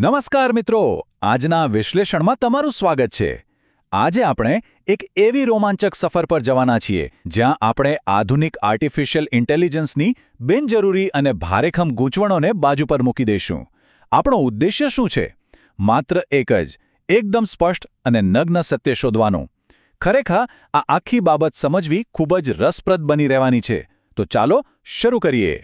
નમસ્કાર મિત્રો, આજના વિશ્લેષણમાં તમારું સ્વાગત છે. આજે આપણે એક એવી રોમાંચક સફર પર જવાના છીએ જ્યાં આપણે આધુનિક આર્ટિફિશિયલ ઇન્ટેલિજન્સની બિનજરૂરી અને ભારેખમ ગૂંચવણોને બાજુ પર મૂકી દઈશું. આપણો ઉદ્દેશ્ય શું છે? માત્ર એક જ, એકદમ સ્પષ્ટ અને નગ્ન સત્ય શોધવાનું. ખરેખર આ આખી બાબત સમજવી ખૂબ જ રસપ્રદ બની રહેવાની છે. તો ચાલો શરૂ કરીએ.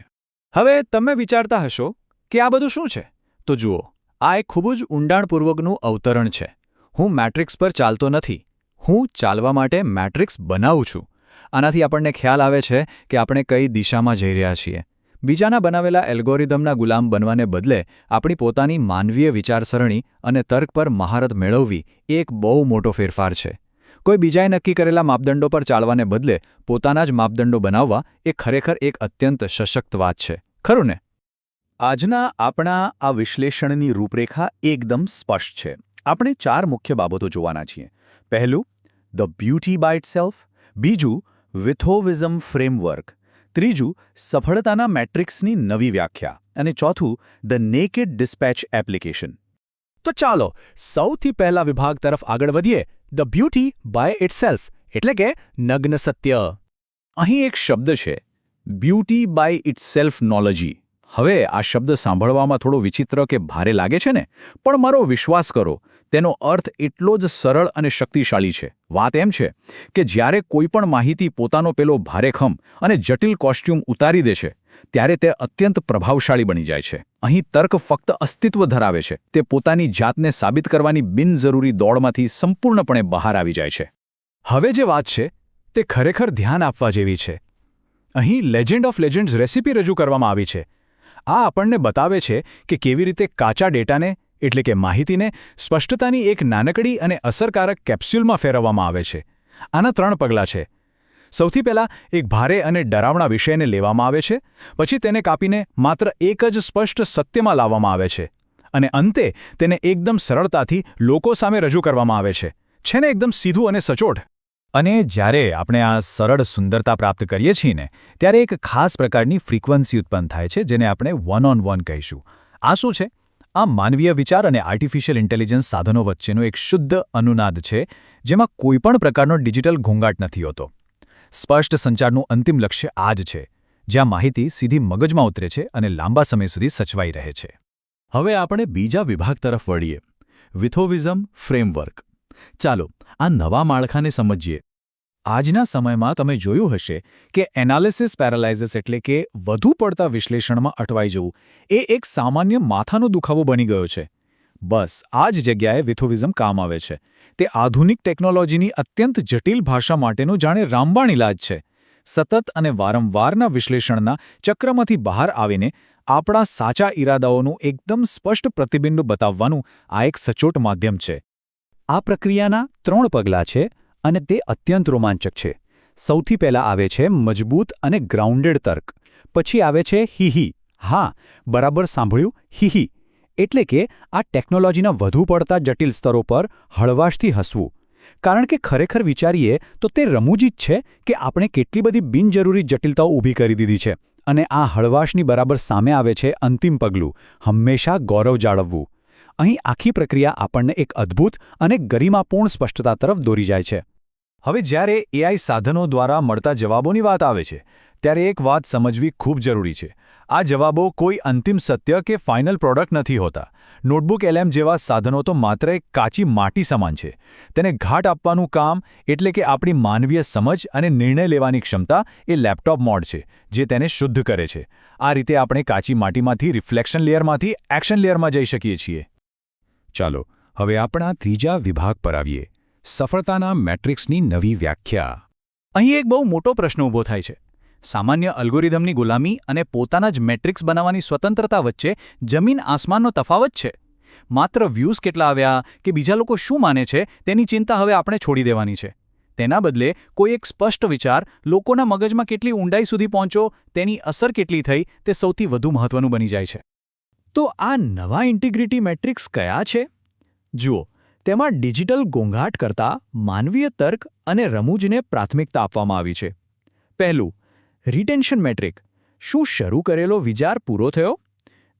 હવે તમે વિચારતા હશો કે આ બધું શું છે? તો જુઓ, આ એક ખૂબ જ ઊંડાણપૂર્વકનું અવતરણ છે. હું મેટ્રિક્સ પર ચાલતો નથી. હું ચાલવા માટે મેટ્રિક્સ બનાવું છું. આનાથી આપણને ખ્યાલ આવે છે કે આપણે કઈ દિશામાં જઈ રહ્યા છીએ. બીજાના બનાવેલા એલ્ગોરિધમના ગુલામ બનવાને બદલે આપણી પોતાની માનવીય વિચારસરણી અને તર્ક પર મહારત મેળવવી એ એક બહુ મોટો ફેરફાર છે. કોઈ બીજાએ નક્કી કરેલા માપદંડો પર ચાલવાને બદલે પોતાના જ માપદંડો બનાવવા એ ખરેખર એક અત્યંત સશક્ત વાત છે. ખરું ને? આજના આપણા આ વિશ્લેષણની રૂપરેખા એકદમ સ્પષ્ટ છે. આપણે 4 મુખ્ય બાબતો જોવાના છીએ. પહેલું, ધ બ્યુટી બાય ઇટસેલ્ફ. બીજું, વિથોવિઝમ ફ્રેમવર્ક. ત્રીજું, સફળતાના મેટ્રિક્સની નવી વ્યાખ્યા. અને ચોથું, ધ નેકેડ ડિસ્પેચ એપ્લિકેશન. તો ચાલો સૌથી પહેલા વિભાગ તરફ આગળ વધીએ. ધ બ્યુટી બાય ઇટસેલ્ફ એટલે કે નગ્ન સત્ય. અહીં એક શબ્દ છે, બ્યુટી બાય ઇટસેલ્ફ નોલોજી. હવે આ શબ્દ સાંભળવામાં થોડો વિચિત્ર કે ભારે લાગે છે ને, પણ મારો વિશ્વાસ કરો, તેનો અર્થ એટલો જ સરળ અને શક્તિશાળી છે. વાત એમ છે કે જ્યારે કોઈ પણ માહિતી પોતાનો પેલો ભારેખમ અને જટિલ કોસ્ટ્યુમ ઉતારી દે છે, ત્યારે તે અત્યંત પ્રભાવશાળી બની જાય છે. અહીં તર્ક ફક્ત અસ્તિત્વ ધરાવે છે. તે પોતાની જાતને સાબિત કરવાની બિનજરૂરી દોડમાંથી સંપૂર્ણપણે બહાર આવી જાય છે. હવે જે વાત છે તે ખરેખર ધ્યાન આપવા જેવી છે. અહીં લેજેન્ડ ઓફ લેજેન્ડ્સ રેસિપી રજૂ કરવામાં આવી છે. આ આપણને બતાવે છે કે કેવી રીતે કાચા ડેટાને એટલે કે માહિતીને સ્પષ્ટતાની એક નાનકડી અને અસરકારક કેપ્સ્યુલમાં ફેરવવામાં આવે છે. આના 3 પગલાં છે. સૌથી પહેલાં એક ભારે અને ડરાવણા વિષયને લેવામાં આવે છે, પછી તેને કાપીને માત્ર એક જ સ્પષ્ટ સત્યમાં લાવવામાં આવે છે, અને અંતે તેને એકદમ સરળતાથી લોકો સામે રજૂ કરવામાં આવે છે. છે ને એકદમ સીધું અને સચોટ? અને જ્યારે આપણે આ સરળ સુંદરતા પ્રાપ્ત કરીએ છીએ ને, ત્યારે એક ખાસ પ્રકારની ફ્રીક્વન્સી ઉત્પન્ન થાય છે, જેને આપણે વન-ઓન-વન કહીશું. આ શું છે? આ માનવીય વિચાર અને આર્ટિફિશિયલ ઇન્ટેલિજન્સ સાધનો વચ્ચેનો એક શુદ્ધ અનુનાદ છે, જેમાં કોઈપણ પ્રકારનો ડિજિટલ ઘોંઘાટ નથી હોતો. સ્પષ્ટ સંચારનું અંતિમ લક્ષ્ય આ જ છે, જ્યાં માહિતી સીધી મગજમાં ઉતરે છે અને લાંબા સમય સુધી સચવાઈ રહે છે. હવે આપણે બીજા વિભાગ તરફ વળીએ, વિથોવિઝમ ફ્રેમવર્ક. ચાલો આ નવા માળખાને સમજીએ. આજના સમયમાં તમે જોયું હશે કે એનાલિસિસ પેરાલાઇઝિસ એટલે કે વધુ પડતા વિશ્લેષણમાં અટવાઈ જવું એ એક સામાન્ય માથાનો દુખાવો બની ગયો છે. બસ આ જ જગ્યાએ વિથોવિઝમ કામ આવે છે. તે આધુનિક ટેકનોલોજીની અત્યંત જટિલ ભાષા માટેનો જાણે રામબાણ ઇલાજ છે. સતત અને વારંવારના વિશ્લેષણના ચક્રમાંથી બહાર આવીને આપણા સાચા ઈરાદાઓનું એકદમ સ્પષ્ટ પ્રતિબિંબ બતાવવાનું આ એક સચોટ માધ્યમ છે. આ પ્રક્રિયાના 3 પગલાં છે અને તે અત્યંત રોમાંચક છે. સૌથી પહેલાં આવે છે મજબૂત અને ગ્રાઉન્ડેડ તર્ક. પછી આવે છે હિહી. હા, બરાબર સાંભળ્યું, હિહી. એટલે કે આ ટેકનોલોજીના વધુ પડતા જટિલ સ્તરો પર હળવાશથી હસવું. કારણ કે ખરેખર વિચારીએ તો તે રમૂજી જ છે કે આપણે કેટલી બધી બિનજરૂરી જટિલતાઓ ઊભી કરી દીધી છે. અને આ હળવાશની બરાબર સામે આવે છે અંતિમ પગલું, હંમેશા ગૌરવ જાળવવું. અહીં આખી પ્રક્રિયા આપણને એક અદ્ભુત અને ગરિમાપૂર્ણ સ્પષ્ટતા તરફ દોરી જાય છે. હવે જ્યારે એઆઈ સાધનો દ્વારા મળતા જવાબોની વાત આવે છે, ત્યારે એક વાત સમજવી ખૂબ જરૂરી છે. આ જવાબો કોઈ અંતિમ સત્ય કે ફાઇનલ પ્રોડક્ટ નથી હોતા. નોટબુક એલએમ જેવા સાધનો તો માત્ર એક કાચી માટી સમાન છે. તેને ઘાટ આપવાનું કામ એટલે કે આપણી માનવીય સમજ અને નિર્ણય લેવાની ક્ષમતા એ લેપટોપ મોડ છે, જે તેને શુદ્ધ કરે છે. આ રીતે આપણે કાચી માટીમાંથી રિફ્લેક્શન લેયરમાંથી એક્શન લેયરમાં જઈ શકીએ છીએ. ચાલો હવે આપણા ત્રીજા વિભાગ પર આવીએ, સફળતાના મેટ્રિક્સની નવી વ્યાખ્યા. અહીં એક બહુ મોટો પ્રશ્ન ઊભો થાય છે. સામાન્ય અલ્ગોરિધમની ગુલામી અને પોતાના જ મેટ્રિક્સ બનાવવાની સ્વતંત્રતા વચ્ચે જમીન આસમાનનો તફાવત છે. માત્ર વ્યૂઝ કેટલા આવ્યા કે બીજા લોકો શું માને છે તેની ચિંતા હવે આપણે છોડી દેવાની છે. તેના બદલે કોઈ એક સ્પષ્ટ વિચાર લોકોના મગજમાં કેટલી ઊંડાઈ સુધી પહોંચ્યો, તેની અસર કેટલી થઈ, તે સૌથી વધુ મહત્વનું બની જાય છે. તો આ નવા ઇન્ટિગ્રિટી મેટ્રિક્સ કયા છે? જુઓ, તેમાં ડિજિટલ ઘોંઘાટ કરતાં માનવીય તર્ક અને રમૂજને પ્રાથમિકતા આપવામાં આવી છે. પહેલું, રિટેન્શન મેટ્રિક. શું શરૂ કરેલો વિચાર પૂરો થયો?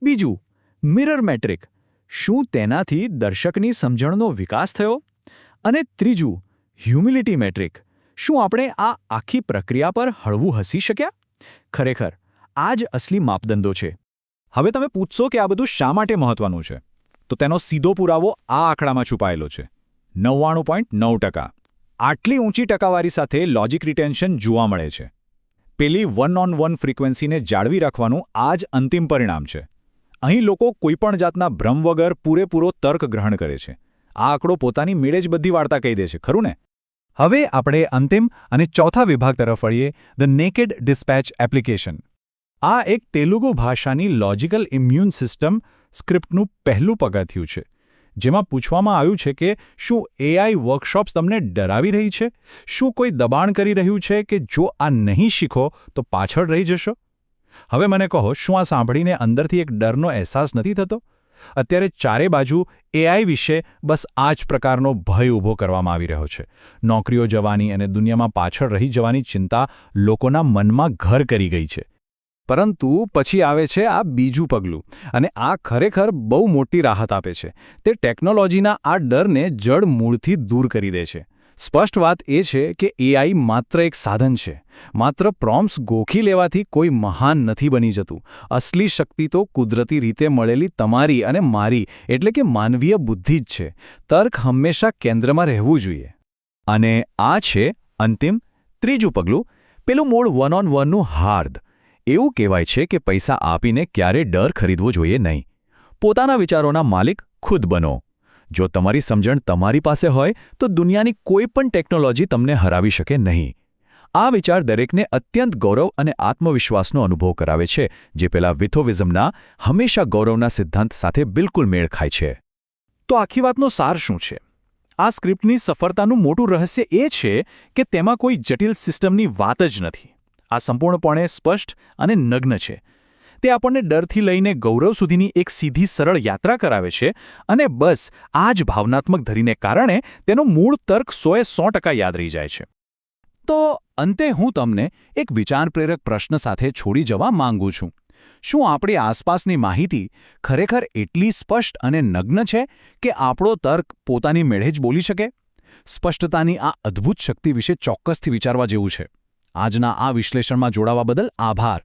બીજું, મિરર મેટ્રિક. શું તેનાથી દર્શકની સમજણનો વિકાસ થયો? અને ત્રીજું, હ્યુમિલિટી મેટ્રિક. શું આપણે આ આખી પ્રક્રિયા પર હળવું હસી શક્યા? ખરેખર, આ જ અસલી માપદંડો છે. હવે તમે પૂછશો કે આ બધું શા માટે મહત્વનું છે, તો તેનો સીધો પુરાવો આ આંકડામાં છુપાયેલો છે. 99.9%. આટલી ઊંચી ટકાવારી સાથે લોજિક રિટેન્શન જોવા મળે છે. પેલી વન-ઓન-વન ફ્રીક્વન્સીને જાળવી રાખવાનું આ જ અંતિમ પરિણામ છે. અહીં લોકો કોઈપણ જાતના ભ્રમ વગર પૂરેપૂરો તર્ક ગ્રહણ કરે છે. આ આંકડો પોતાની મેળે જ બધી વાર્તા કહી દે છે, ખરું ને? હવે આપણે અંતિમ અને ચોથા વિભાગ તરફ વળીએ, ધ નેકેડ ડિસ્પેચ એપ્લિકેશન. આ એક તેલુગુ ભાષાની લોજિકલ ઇમ્યુન સિસ્ટમ સ્ક્રિપ્ટનું પહેલું પગથિયું છે, જેમાં પૂછવામાં આવ્યું છે કે શું એઆઈ વર્કશોપ્સ તમને ડરાવી રહી છે? શું કોઈ દબાણ કરી રહ્યું છે કે જો આ નહીં શીખો તો પાછળ રહી જશો? હવે મને કહો, શું આ સાંભળીને અંદરથી એક ડરનો અહેસાસ નથી થતો? અત્યારે ચારે બાજુ એઆઈ વિશે બસ આ જ પ્રકારનો ભય ઊભો કરવામાં આવી રહ્યો છે. નોકરીઓ જવાની અને દુનિયામાં પાછળ રહી જવાની ચિંતા લોકોના મનમાં ઘર કરી ગઈ છે. પરંતુ પછી આવે છે આ બીજું પગલું, અને આ ખરેખર બહુ મોટી રાહત આપે છે. તે ટેકનોલોજીના આ ડરને જડ મૂળથી દૂર કરી દે છે. સ્પષ્ટ વાત એ છે કે એઆઈ માત્ર એક સાધન છે. માત્ર પ્રોમ્પ્ટ્સ ગોખી લેવાથી કોઈ મહાન નથી બની જતું. અસલી શક્તિ તો કુદરતી રીતે મળેલી તમારી અને મારી એટલે કે માનવીય બુદ્ધિ જ છે. તર્ક હંમેશા કેન્દ્રમાં રહેવું જોઈએ. અને આ છે અંતિમ ત્રીજું પગલું, પેલું મૂળ વન-ઓન-વનનું હાર્દ. એવું કહેવાય છે કે પૈસા આપીને ક્યારે ડર ખરીદવો જોઈએ નહીં. પોતાના વિચારોના માલિક ખુદ બનો. જો તમારી સમજણ તમારી પાસે હોય તો દુનિયાની કોઈ પણ ટેકનોલોજી તમને હરાવી શકે નહીં. આ વિચાર દરેકને અત્યંત ગૌરવ અને આત્મવિશ્વાસનો અનુભવ કરાવે છે, જે પેલા વિથોવિઝમના હંમેશા ગૌરવના સિદ્ધાંત સાથે બિલકુલ મેળ ખાય છે. તો આખી વાતનો સાર શું છે? આ સ્ક્રિપ્ટની સફળતાનું મોટું રહસ્ય એ છે કે તેમાં કોઈ જટિલ સિસ્ટમની વાત જ નથી. આ સંપૂર્ણપણે સ્પષ્ટ અને નગ્ન છે. તે આપણને ડરથી લઈને ગૌરવ સુધીની એક સીધી સરળ યાત્રા કરાવે છે, અને બસ આ જ ભાવનાત્મક ધરીને કારણે તેનો મૂળ તર્ક 100% યાદ રહી જાય છે. તો અંતે હું તમને એક વિચાર પ્રેરક પ્રશ્ન સાથે છોડી જવા માંગુ છું. શું આપણી આસપાસની માહિતી ખરેખર એટલી સ્પષ્ટ અને નગ્ન છે કે આપણો તર્ક પોતાની મેળે જ બોલી શકે? સ્પષ્ટતાની આ અદ્ભુત શક્તિ વિશે ચોક્કસથી વિચારવા જેવું છે. આજના આ વિશ્લેષણમાં જોડાવા બદલ આભાર.